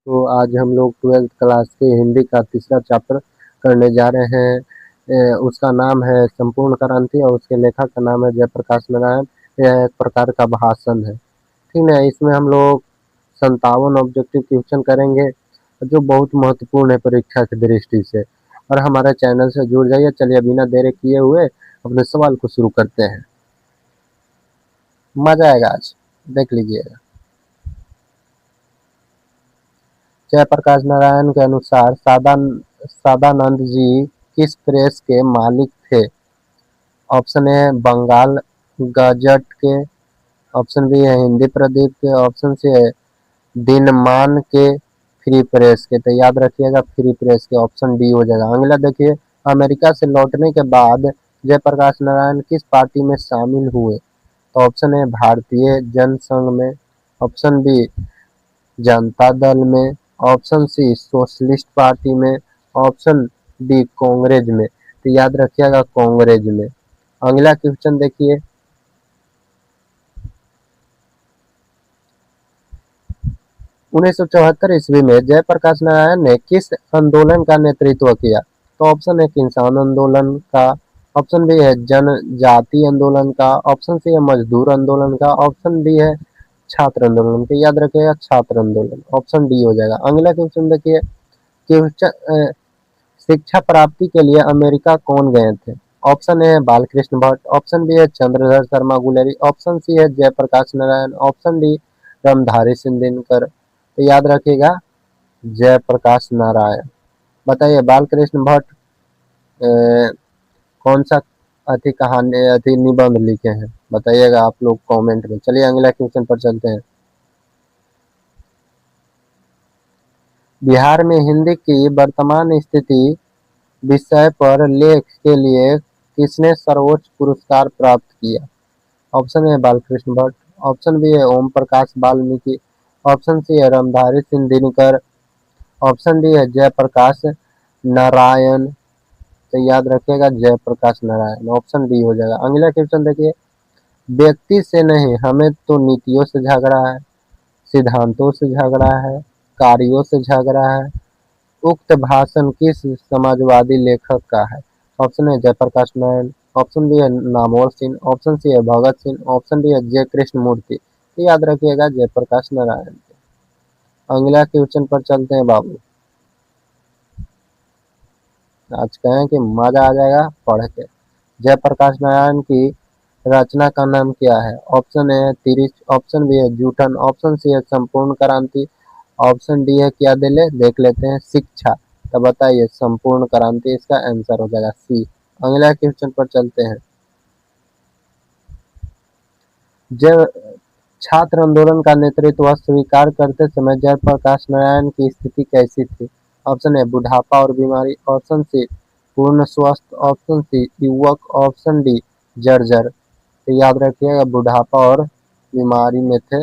तो आज हम लोग 12th क्लास के हिंदी का तीसरा चैप्टर करने जा रहे हैं। उसका नाम है संपूर्ण क्रांति और उसके लेखक का नाम है जयप्रकाश नारायण। यह एक प्रकार का भाषण है, ठीक है। इसमें हम लोग 57 ऑब्जेक्टिव क्वेश्चन करेंगे जो बहुत महत्वपूर्ण है परीक्षा की दृष्टि से। और हमारे चैनल से जुड़ जाइए। चलिए बिना देरी किए हुए अपने सवाल को शुरू करते हैं। मजा आएगा आज, देख लीजिएगा। जयप्रकाश नारायण के अनुसार सादानंद जी किस प्रेस के मालिक थे? ऑप्शन ए बंगाल गजट के, ऑप्शन बी है हिंदी प्रदीप के, ऑप्शन सी है दिनमान के, फ्री प्रेस के। तो याद रखिएगा फ्री प्रेस के, ऑप्शन डी हो जाएगा। अगला देखिए, अमेरिका से लौटने के बाद जयप्रकाश नारायण किस पार्टी में शामिल हुए? तो ऑप्शन है भारतीय जनसंघ में, ऑप्शन बी जनता दल में, ऑप्शन सी सोशलिस्ट पार्टी में, ऑप्शन डी कांग्रेस में। तो याद रखिएगा कांग्रेस में। अगला क्वेश्चन देखिए, 1974 ईस्वी में जयप्रकाश नारायण ने किस आंदोलन का नेतृत्व किया? तो ऑप्शन है किसान आंदोलन का, ऑप्शन बी है जनजाति आंदोलन का, ऑप्शन सी है मजदूर आंदोलन का, ऑप्शन डी है छात्र आंदोलन के। याद रखिएगा छात्र आंदोलन, ऑप्शन डी हो जाएगा। अगला क्वेश्चन देखिए, क्वेश्चन शिक्षा प्राप्ति के लिए अमेरिका कौन गए थे? ऑप्शन ए है बालकृष्ण भट्ट, ऑप्शन बी है चंद्रधर शर्मा गुलेरी, ऑप्शन सी है जयप्रकाश नारायण, ऑप्शन डी रामधारी सिंह दिनकर। तो याद रखिएगा जयप्रकाश नारायण। बताइए बालकृष्ण भट्ट कौन सा कहानी निबंध लिखे हैं? बताइएगा आप लोग कमेंट में। चलिए अगला क्वेश्चन पर चलते हैं। बिहार में हिंदी की वर्तमान स्थिति विषय पर लेख के लिए किसने सर्वोच्च पुरस्कार प्राप्त किया? Option A Balkrishna Bhatt, option B है ओम प्रकाश वाल्मीकि, ऑप्शन सी है रामधारी सिंह दिनकर, ऑप्शन डी है जयप्रकाश नारायण। तो याद रखिएगा जयप्रकाश नारायण, ऑप्शन डी हो जाएगा। अगला क्वेश्चन देखिए, व्यक्ति से नहीं हमें तो नीतियों से झगड़ा है, सिद्धांतों से झगड़ा है, कार्यों से झगड़ा है। उक्त भाषण किस समाजवादी लेखक का है? ऑप्शन है जयप्रकाश नारायण, ऑप्शन बी है नामवर सिंह, ऑप्शन सी है भगत सिंह, ऑप्शन डी है जय कृष्ण मूर्ति। तो याद रखिएगा जयप्रकाश नारायण। अगला क्वेश्चन पर चलते हैं बाबू। आज कहें कि मजा आ जाएगा पढ़ के। जयप्रकाश नारायण की रचना का नाम क्या है? ऑप्शन ए है तिरिच, ऑप्शन बी है जूठन, ऑप्शन सी है संपूर्ण क्रांति, ऑप्शन डी है क्या दिले देख लेते हैं शिक्षा। तो बताइए संपूर्ण क्रांति इसका आंसर हो जाएगा सी। अगला क्वेश्चन पर चलते हैं। जब छात्र आंदोलन का नेतृत्व स्वीकार करते समय जयप्रकाश नारायण की स्थिति कैसी थी? ऑप्शन ए बुढ़ापा और बीमारी, ऑप्शन सी पूर्ण स्वस्थ, ऑप्शन सी युवक, ऑप्शन डी जर्जर। तो याद रखिएगा बुढ़ापा और बीमारी में थे।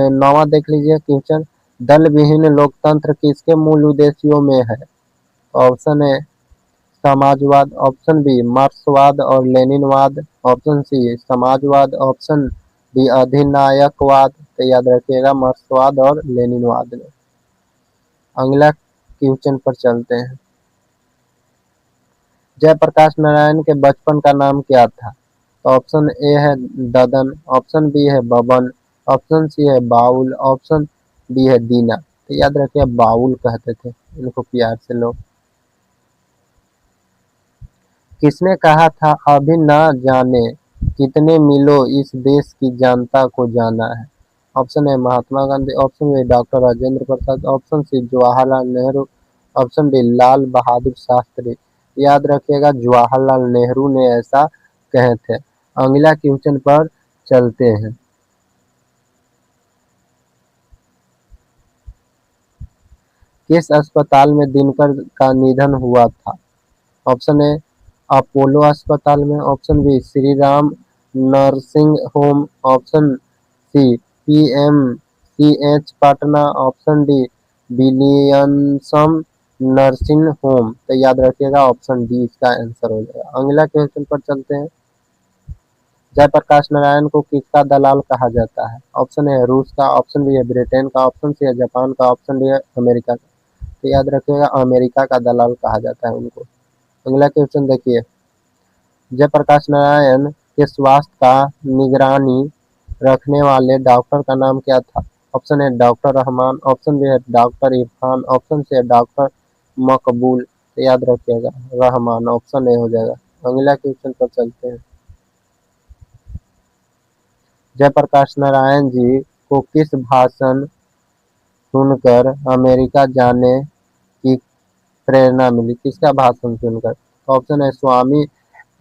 नौवां देख लीजिए क्वेश्चन, दल विहीन लोकतंत्र किसके मूल उद्देश्यों में है? ऑप्शन ए समाजवाद, ऑप्शन बी मार्क्सवाद और लेनिनवाद, ऑप्शन सी समाजवाद, ऑप्शन डी अधिनायकवाद। तो याद रखिएगा मार्क्सवाद और लेनिनवाद में। अगला क्वेश्चन पर चलते हैं। जयप्रकाश नारायण के बचपन का नाम क्या था? तो ऑप्शन ए है ददन, ऑप्शन बी है बबन, ऑप्शन सी है बाउल, ऑप्शन डी है दीना। तो याद रखिए बाउल कहते थे इनको प्यार से लोग। किसने कहा था अभी ना जाने कितने मीलों इस देश की जनता को जाना है? ऑप्शन है Mahatma Gandhi, option B doctor Rajendra Prasad, option C Jawaharlal Nehru, option D Lal Bahadur Shastri. याद रखिएगा जवाहरलाल नेहरू ने ऐसा कहे थे। अगला क्वेश्चन पर चलते हैं। किस अस्पताल में दिनकर का निधन हुआ था? ऑप्शन ए अपोलो अस्पताल में, option B Shri Ram nursing home, option C PMCH Patna, option D Williamson nursing home. तो याद रखिएगा ऑप्शन डी इसका आंसर हो जाएगा। अगला क्वेश्चन पर चलते हैं। जयप्रकाश नारायण को किसका दलाल कहा जाता है? ऑप्शन ए रूस का, ऑप्शन बी है ब्रिटेन का, ऑप्शन सी है जापान का, ऑप्शन डी है अमेरिका का। तो याद रखिएगा अमेरिका का दलाल कहा जाता है उनको। अगला क्वेश्चन देखिए, जयप्रकाश नारायण के स्वास्थ्य का निगरानी रखने वाले डॉक्टर का नाम क्या था? Option A doctor Rahman, option B है डॉक्टर इरफान, ऑप्शन सी है डॉक्टर मकबूल। तो याद रखिएगा रहमान, ऑप्शन ए हो जाएगा। अगला क्वेश्चन पर चलते हैं, जयप्रकाश नारायण जी को किस भाषण सुनकर अमेरिका जाने की प्रेरणा मिली? किसका भाषण सुनकर? ऑप्शन है स्वामी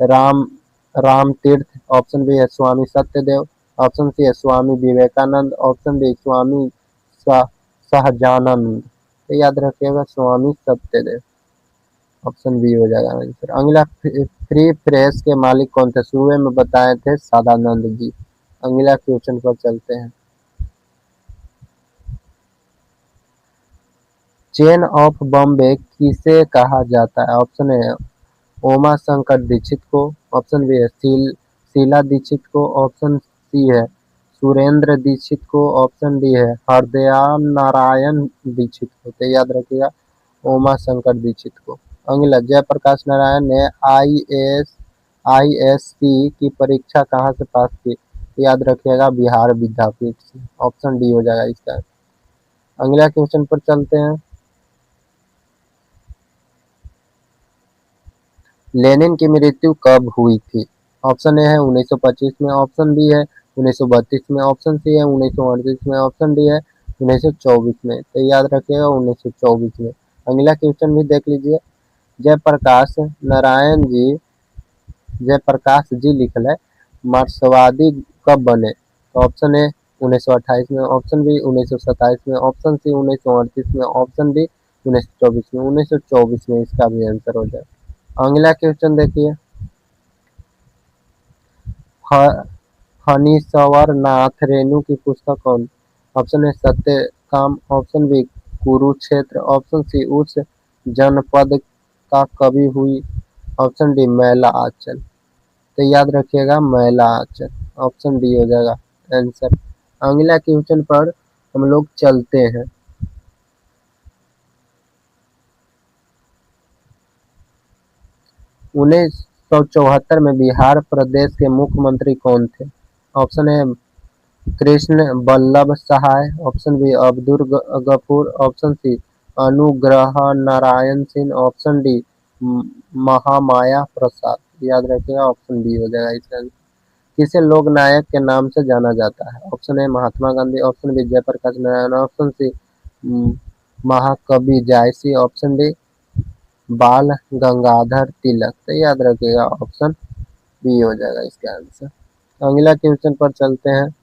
राम राम तीर्थ, ऑप्शन बी है स्वामी सत्यदेव, ऑप्शन सी है स्वामी विवेकानंद, ऑप्शन डी स्वामी सहजानंद। तो याद रखिएगा स्वामी सत्यदेव, ऑप्शन बी हो जाएगा आंसर। अगला, फ्री प्रेस के मालिक कौन थे? शुरू में बताए थे सदानंद जी। अगला क्वेश्चन पर चलते हैं, चेन ऑफ बॉम्बे किसे कहा जाता है? ऑप्शन है उमा शंकर दीक्षित को, ऑप्शन बी है शीला दीक्षित को, ऑप्शन सी है सुरेंद्र दीक्षित को, ऑप्शन डी है हरदयाल नारायण दीक्षित को। तो याद रखिएगा उमा शंकर दीक्षित को। अगला, जयप्रकाश नारायण ने आईएएससी की परीक्षा कहाँ से पास की? याद रखिएगा बिहार विद्यापीठ से, ऑप्शन डी हो जाएगा इसका। अगला क्वेश्चन पर चलते हैं, लेनिन की मृत्यु कब हुई थी? ऑप्शन ए है 1925 में, ऑप्शन बी है 1932 में, ऑप्शन सी है 1938 में, ऑप्शन डी है 1924 में। तो याद रखिएगा 1924 में। अगला क्वेश्चन भी देख लीजिए, जयप्रकाश नारायण जी, जयप्रकाश जी लिखल है, मार्क्सवादी कब बने? तो ऑप्शन ए 1928 में, ऑप्शन बी 1927 में, ऑप्शन सी 1938 में, ऑप्शन डी 1924 में। 1924 में इसका भी आंसर हो जाए। अगला क्वेश्चन देखिए, फणीश्वर नाथ रेणु की पुस्तक कौन? Option A Satyakam, option B Kurukshetra, option C उस जनपद का कवि हुई, ऑप्शन डी मैला आंचल। तो याद रखिएगा मैला आंचल, ऑप्शन डी हो जाएगा आंसर। अगला क्वेश्चन पर हम लोग चलते हैं, 1974 में बिहार प्रदेश के मुख्यमंत्री कौन थे? Option A Krishna Ballabh Sahay, option B Abdul Gafoor, option C Anugrah Narayan Singh, option D Mahamaya Prasad. याद रखिएगा ऑप्शन डी हो जाएगा इसका। किसे लोक नायक के नाम से जाना जाता है? Option A Mahatma Gandhi, option B Jayaprakash Narayan, option C महाकवि जायसी, ऑप्शन डी बाल गंगाधर तिलक। तो याद रखिएगा ऑप्शन बी हो जाएगा इसका आंसर। अगला क्वेश्चन पर चलते हैं,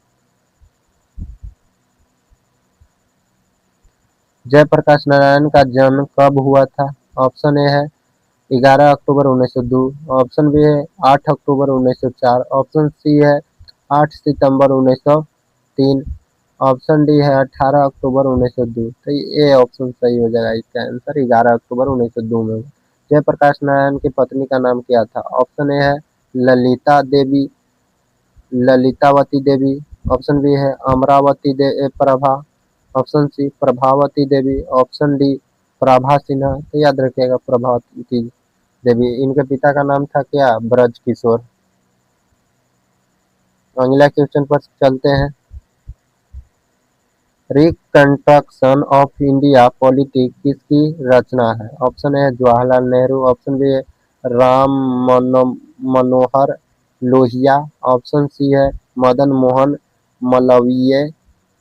जयप्रकाश नारायण का जन्म कब हुआ था? ऑप्शन ए है 11 अक्टूबर 1902, ऑप्शन बी है 8 अक्टूबर 1904, ऑप्शन सी है 8 सितंबर 1903, ऑप्शन डी है 18 अक्टूबर 1902। तो ये ऑप्शन सही हो जाएगा इसका आंसर, 11 अक्टूबर 1902 में। जयप्रकाश नारायण की पत्नी का नाम क्या था? ऑप्शन ए है ललिता देवी, ललितावती देवी, ऑप्शन बी है Amravati Prabha, option C Prabhavati Devi, option D Prabha Sinha. तो याद रखिएगा प्रभावती देवी। इनके पिता का नाम था क्या? ब्रज किशोर। अगला क्वेश्चन पर चलते हैं, रिकंस्ट्रक्शन ऑफ इंडिया पॉलिटिक किसकी रचना है? Option A Jawaharlal Nehru, option B है राम मनोहर लोहिया, ऑप्शन सी है मदन मोहन मालवीय,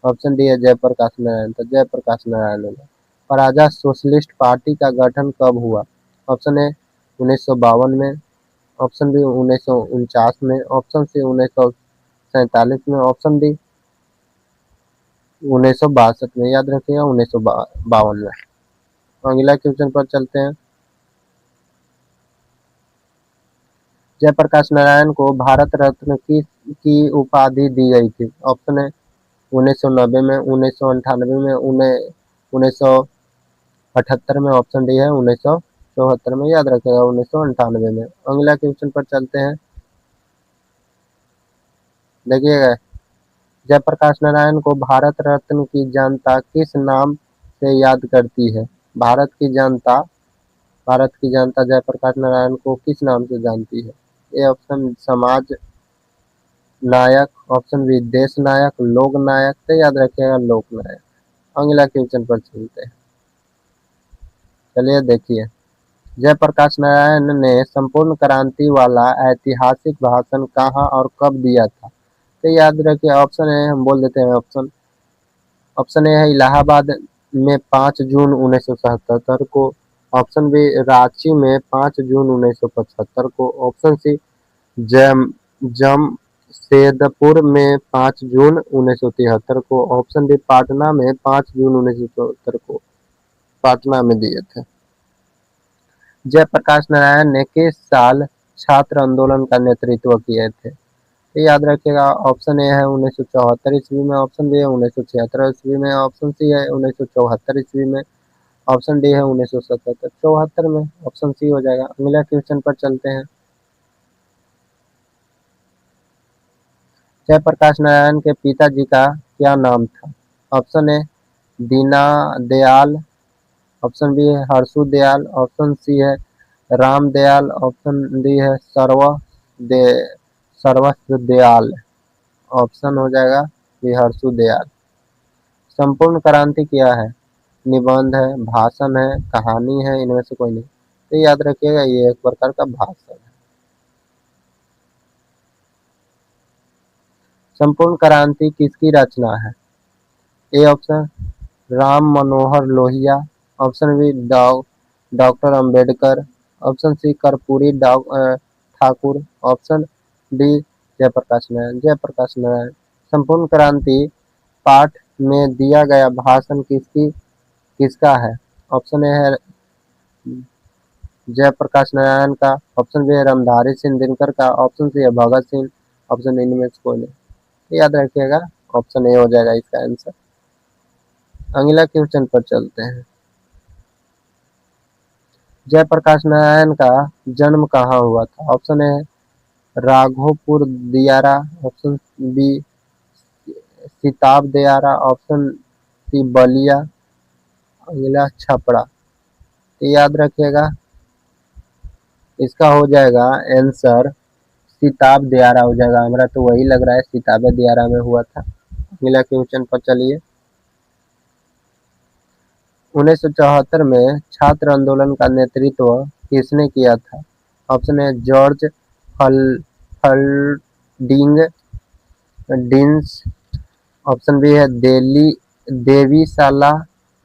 ऑप्शन डी है जयप्रकाश नारायण। तो जयप्रकाश नारायण होगा। पराजा सोशलिस्ट पार्टी का गठन कब हुआ? ऑप्शन ए 1952 में, ऑप्शन बी 1949 में, ऑप्शन सी 1947 में, ऑप्शन डी 1962 में। याद रखिएगा 1952 में। अगला क्वेश्चन पर चलते हैं, जयप्रकाश नारायण को भारत रत्न की उपाधि दी गई थी? ऑप्शन है 1990 में, 1998 में, 1978 में, ऑप्शन डी है 1974 में। याद रखिएगा 1998 में। अगला क्वेश्चन पर चलते हैं, देखिएगा, जयप्रकाश नारायण को भारत रत्न की जनता किस नाम से याद करती है? भारत की जनता भारत की जनता जयप्रकाश नारायण को किस नाम से जानती है? ए ऑप्शन समाज नायक, ऑप्शन बी देश नायक, लोक नायक। तो याद रखिएगा लोक नायक। अगला क्वेश्चन पर चलते हैं। चलिए देखिए, जयप्रकाश नारायण ने संपूर्ण क्रांति वाला ऐतिहासिक भाषण कहाँ और कब दिया था? तो याद रखिए, ऑप्शन है, हम बोल देते हैं ऑप्शन। ऑप्शन ए है इलाहाबाद में 5 जून 1977 को। ऑप्शन बी रांची में 5 जून 1975 को। ऑप्शन सी जम जमशेदपुर में 5 जून 1973 को। ऑप्शन डी पाटना में 5 जून 1974 को। पाटना में दिए थे। जयप्रकाश नारायण ने किस साल छात्र आंदोलन का नेतृत्व किए थे? ये याद रखिएगा, ऑप्शन ए है 1974 ईस्वी में, ऑप्शन बी है 1976 ईस्वी में, ऑप्शन सी है 1974 ईस्वी में, ऑप्शन डी है 1977। 74 में ऑप्शन सी हो जाएगा। अगला क्वेश्चन पर चलते हैं। जयप्रकाश नारायण के पिताजी का क्या नाम था? Option A Deena Dayal, option B है हर्षु दयाल, ऑप्शन सी है राम दयाल, ऑप्शन डी है दे सर्वस्व दयाल। ऑप्शन हो जाएगा ये हर्षु दयाल। संपूर्ण क्रांति क्या है? निबंध है, भाषण है, कहानी है, इनमें से कोई नहीं। तो याद रखिएगा, ये एक प्रकार का भाषण है। संपूर्ण क्रांति किसकी रचना है? A option Ram Manohar Lohia, option B doctor Ambedkar, option C Karpoori Thakur, option D Jayaprakash Narayan. Jayaprakash Narayan. Sampoorna Kranti पाठ में दिया गया भाषण किसका है? ऑप्शन ए है जयप्रकाश नारायण का, ऑप्शन बी है रामधारी सिंह दिनकर का, ऑप्शन सी है भगत सिंह, ऑप्शन इनमें से कोई नहीं। याद रखिएगा, ऑप्शन ए हो जाएगा इसका आंसर। अगला क्वेश्चन पर चलते हैं। जयप्रकाश नारायण का जन्म कहाँ हुआ था? Option A Raghopur Diyara, option B Sitab Diyara, option C Ballia, अगला छपरा। तो याद रखिएगा, इसका हो जाएगा आंसर सिताब दियारा हो जाएगा। हमारा तो वही लग रहा है, सिताब दियारा में हुआ था। अगला क्वेश्चन पर चलिए। 1974 में छात्र आंदोलन का नेतृत्व किसने किया था? ऑप्शन है George Fernandes, option B है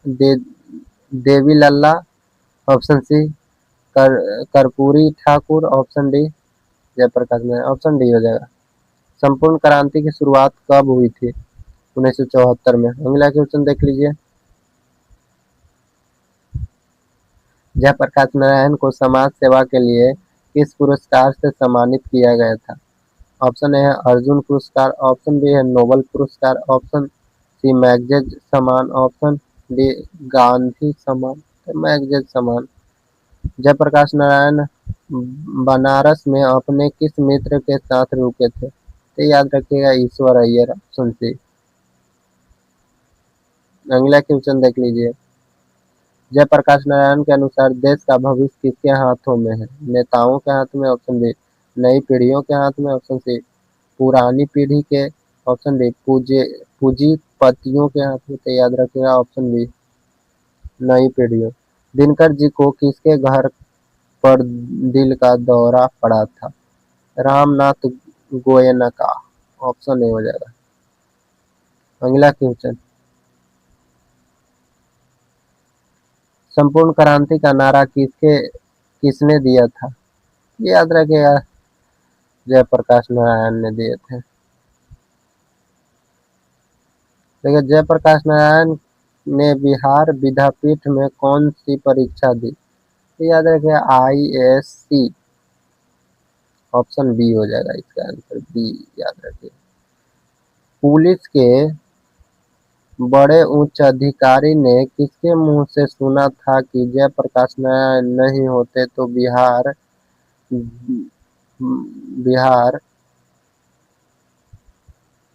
दे, Devi Lal, option C Karpoori Thakur, option D Jayaprakash Narayan. Option D हो जाएगा। संपूर्ण क्रांति की शुरुआत कब हुई थी? 1974 में। अगला क्वेश्चन देख लीजिए। जयप्रकाश नारायण को समाज सेवा के लिए किस पुरस्कार से सम्मानित किया गया था? ऑप्शन ए है अर्जुन पुरस्कार, ऑप्शन बी है नोबल पुरस्कार, ऑप्शन सी मैगसेसे सम्मान, ऑप्शन डी गांधी सम्मान। मैगसेसे सम्मान। जयप्रकाश नारायण बनारस में अपने किस मित्र के साथ रुके थे? तो याद रखिएगा ईश्वर अय्यर, ऑप्शन सी। अगला क्वेश्चन देख लीजिए। जयप्रकाश नारायण के अनुसार देश का भविष्य किसके हाथों में है? नेताओं के हाथ में, ऑप्शन बी नई पीढ़ियों के हाथ में, ऑप्शन सी पुरानी पीढ़ी के, ऑप्शन डी पूंजीपतियों के हाथ में। तो याद रखिएगा ऑप्शन बी नई पीढ़ियों। दिनकर जी को किसके घर पर दिल का दौरा पड़ा था? रामनाथ गोयनका का, ऑप्शन ए हो जाएगा। अगला क्वेश्चन। संपूर्ण क्रांति का नारा किसने दिया था? याद रखिएगा जयप्रकाश नारायण ने दिए थे। देखिए, जयप्रकाश नारायण ने बिहार विद्यापीठ में कौन सी परीक्षा दी? तो याद रखिए ISC, ऑप्शन बी हो जाएगा इसका आंसर, बी। याद रखिए। पुलिस के बड़े उच्च अधिकारी ने किसके मुंह से सुना था कि जयप्रकाश नारायण नहीं होते तो बिहार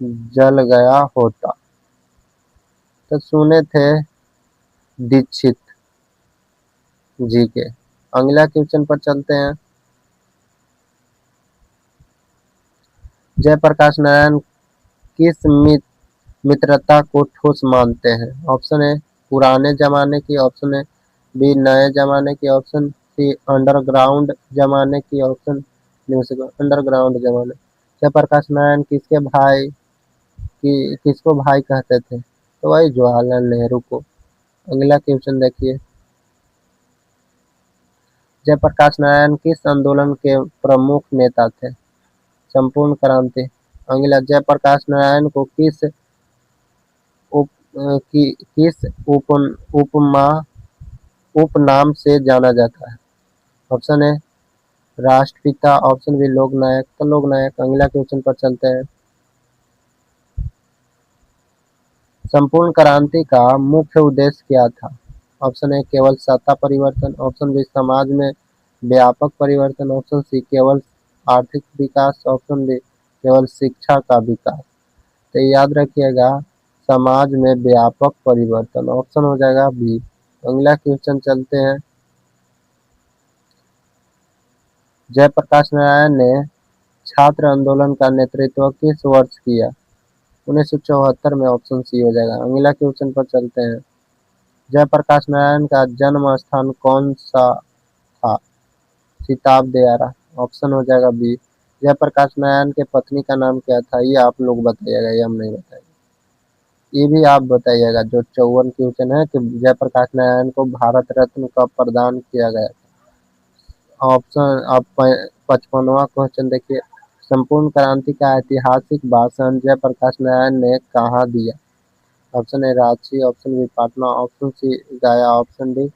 जल गया होता। तो सुने थे दीक्षित जी के। अगला क्वेश्चन पर चलते हैं। जयप्रकाश नारायण किस मित्रता को ठोस मानते हैं? ऑप्शन ए पुराने जमाने की, ऑप्शन ए बी नए जमाने की, ऑप्शन सी अंडरग्राउंड जमाने की, ऑप्शन अंडरग्राउंड जमाने। जयप्रकाश नारायण किसके भाई किसको भाई कहते थे? तो वही जवाहरलाल नेहरू को। अगला क्वेश्चन देखिए। जयप्रकाश नारायण किस आंदोलन के प्रमुख नेता थे? संपूर्ण क्रांति। अगला, जयप्रकाश नारायण को किस उपमा उपनाम से जाना जाता है? ऑप्शन ए राष्ट्रपिता, ऑप्शन बी लोक नायक। तो लोक नायक। अगला क्वेश्चन पर चलते हैं। संपूर्ण क्रांति का मुख्य उद्देश्य क्या था? ऑप्शन ए केवल सत्ता परिवर्तन, ऑप्शन बी समाज में व्यापक परिवर्तन, ऑप्शन सी केवल आर्थिक विकास, ऑप्शन डी केवल शिक्षा का विकास। तो याद रखिएगा समाज में व्यापक परिवर्तन, ऑप्शन हो जाएगा बी। अगला क्वेश्चन चलते हैं। जयप्रकाश नारायण ने छात्र आंदोलन का नेतृत्व किस वर्ष किया? 1974 में, ऑप्शन सी हो जाएगा। अगला क्वेश्चन पर चलते हैं। जयप्रकाश नारायण का जन्म स्थान कौन सा था? सिताब दियारा। ऑप्शन हो जाएगा बी। जयप्रकाश नारायण के पत्नी का नाम क्या था? ये आप लोग बताइएगा, ये हम नहीं बताएंगे। ये भी आप बताइएगा। जो 54 क्वेश्चन है कि जयप्रकाश नारायण को भारत रत्न कब प्रदान किया गया? ऑप्शन अब 55वां क्वेश्चन देखिए। संपूर्ण क्रांति का ऐतिहासिक भाषण जयप्रकाश नारायण ने कहाँ दिया? Option A Ranchi, option B Patna, option C Gaya, option D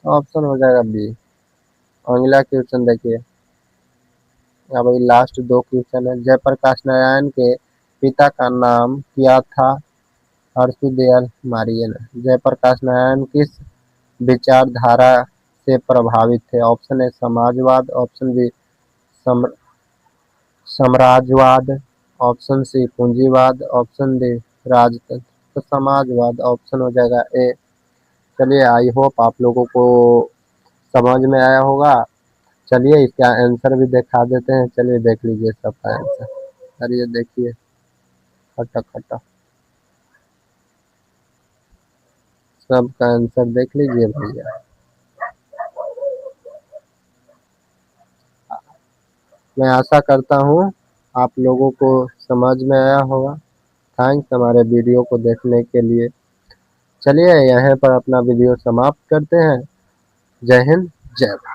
option हो जाएगा बी। अगला क्वेश्चन देखिए। अब लास्ट दो क्वेश्चन है। जयप्रकाश नारायण के पिता का नाम क्या था? हर्षदयाल मारिए ना। जयप्रकाश नारायण किस विचारधारा से प्रभावित थे? ऑप्शन ए समाजवाद, ऑप्शन बी साम्राज्यवाद, ऑप्शन सी पूंजीवाद, ऑप्शन डी राजतंत्र। तो समाजवाद ऑप्शन हो जाएगा ए। चलिए, आई होप आप लोगों को समझ में आया होगा। चलिए इसका आंसर भी दिखा देते हैं। चलिए देख लीजिए सबका आंसर। चलिए देखिए, खटा खटा सबका आंसर देख लीजिए भैया। मैं आशा करता हूँ आप लोगों को समझ में आया होगा। थैंक्स हमारे वीडियो को देखने के लिए। चलिए यहाँ पर अपना वीडियो समाप्त करते हैं। जय हिंद, जय भारत।